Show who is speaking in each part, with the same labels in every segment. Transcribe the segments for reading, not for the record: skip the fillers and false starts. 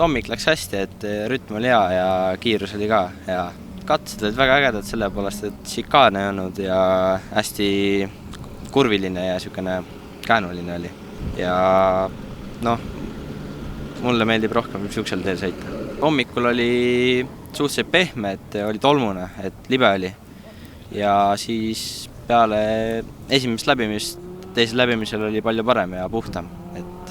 Speaker 1: hommik läks hästi, et rütm oli hea ja kiirus oli ka hea. Katsed olid väga ägedad selle poolest, et šikaane ei olnud ja hästi kurviline ja niisugune käänuline oli. Ja mulle meeldib rohkem niisugusel teel sõita. Hommikul oli suhteliselt pehme, et oli tolmune, et libe oli. Ja siis peale esimest läbimist, teisel läbimisel oli palju parem ja puhtam, et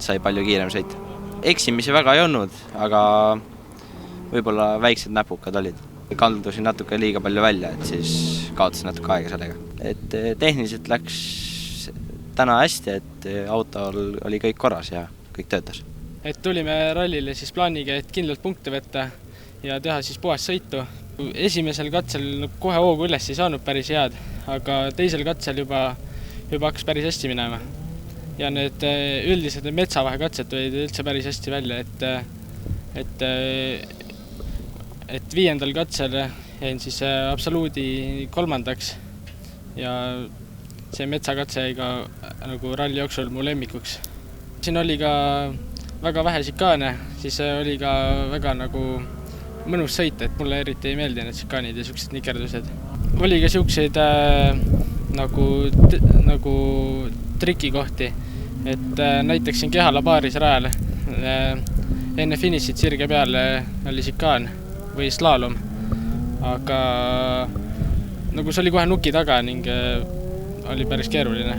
Speaker 1: sai palju kiirem sõita. Eksimisi väga ei olnud, aga võib-olla väiksed näpukad olid. Kaldusin natuke liiga palju välja, et siis kaotasin natuke aega sellega. Et tehniliselt läks täna hästi, et autol oli kõik korras ja kõik töötas.
Speaker 2: Et tulime rallile siis plaaniga, et kindlalt punkte võtta ja teha siis puhast sõitu. Esimesel katsel kohe hoogu üles ei saanud päris head, aga teisel katsel juba hakkas päris hästi minema. Ja need üldised metsavahe-katsed tulid üldse päris hästi välja, et 5. katsel jäin siis absoluudi 3. ja see metsakatse jäi ka nagu ralli jooksul mu lemmikuks. Siin oli ka väga vähe šikaane, siis oli ka väga nagu mõnus sõit, et mulle eriti ei meeldi need šikaanid ja niisugused nikerdused. Oli ka niisuguseid nagu trikikohti, et näiteks siin Kehala baaris rajal enne finišit sirge peal oli šikaan või slaalom, aga nagu see oli kohe nuki taga ning oli päris keeruline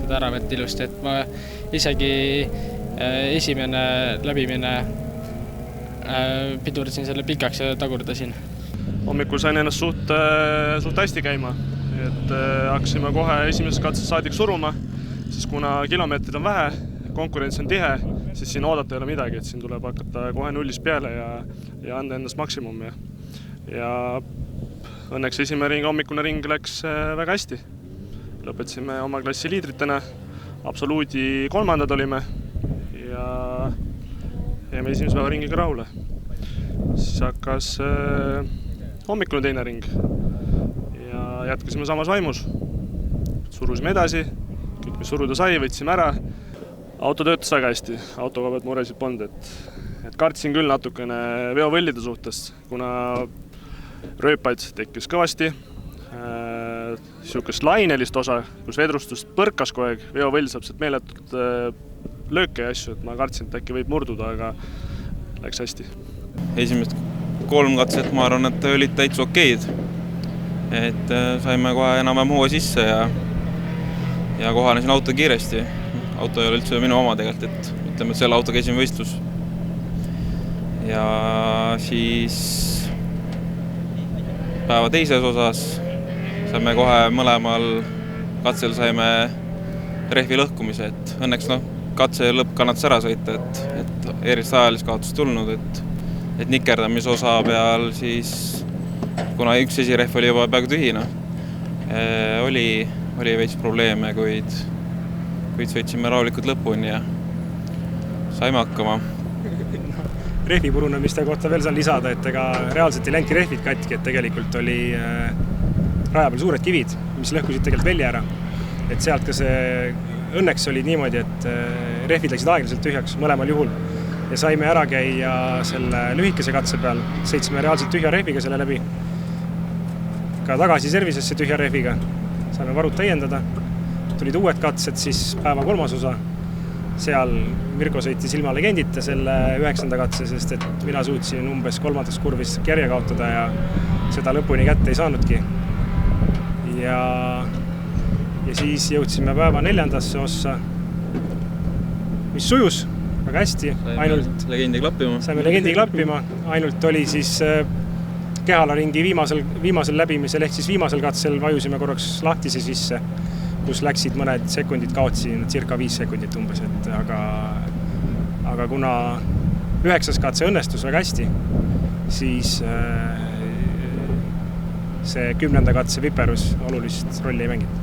Speaker 2: seda ära võtta ilusti, et ma isegi esimene läbimine pidurdasin selle pikaks ja tagurdasin.
Speaker 3: Hommikul sain ennast suht hästi käima, et hakkasime kohe esimesest katsest saadik suruma, siis kuna kilomeetrid on vähe, konkurents on tihe, siis siin oodata ei ole midagi, et siin tuleb hakata kohe nullist peale ja anda endast maksimum. Ja õnneks hommikune ring läks väga hästi. Lõpetasime oma klassi liidritena, absoluudi 3. olime ja jäime esimese päeva ringiga rahule. Siis hakkas hommikune teine ring ja jätkasime samas vaimus. Surusime edasi, kõik mis suruda sai, võtsime ära. Auto töötas väga hästi, autoga pealt muresid polnud, et kartsin küll natukene veovõllide suhtes, kuna rööpaid tekkis kõvasti. Niisugust lainelist osa, kus vedrustust põrkas kogu aeg, veovõll saab sealt meeletult lööke ja asju, et ma kartsin, et äkki võib murduda, aga läks hästi.
Speaker 4: Esimest 3 katset ma arvan, et olid täitsa okeid. Et saime kohe enam-vähem hoo sisse ja kohanesin auto kiiresti. Auto ei ole üldse minu oma tegelikult, et ütleme, et selle autoga esimene võistlus. Ja siis päeva teises osas saime kohe mõlemal katsel saime rehvi lõhkumise, et õnneks katse lõpp kannatas ära sõita, et erist ajalist kaotust tulnud, et nikerdamise osa peal siis, kuna üks esirehv oli juba peaaegu tühina, oli veits probleeme, kuid sõitsime rahulikult lõpuni ja saime hakkama.
Speaker 5: Rehvi purunemiste kohta veel saan lisada, et ega reaalselt ei ländki rehvid katki, et tegelikult oli raja peal suured kivid, mis lõhkusid tegelikult välja ära. Et sealt ka see õnneks oli niimoodi, et rehvid läksid aeglaselt tühjaks mõlemal juhul ja saime ära käia selle lühikese katse peal. Sõitsime reaalselt tühja rehviga selle läbi. Ka tagasi servisesse tühja rehviga. Saime varud täiendada. Tulid uued katsed siis päeva 3. osa. Seal Mirko sõitis ilma legendita selle 9. katse, sest et mina suutsin umbes 3. kurvis kärje kaotada ja seda lõpuni kätte ei saanudki. Ja siis jõudsime päeva 4. ossa, mis sujus väga hästi. Saime legendi klappima, ainult oli siis Kehala ringi viimasel läbimisel ehk siis viimasel katsel vajusime korraks lahtise sisse, kus läksid mõned sekundid kaotsi, circa 5 sekundit umbes, aga kuna 9. katse õnnestus väga hästi, siis see 10. katse viperus olulist rolli ei mänginud.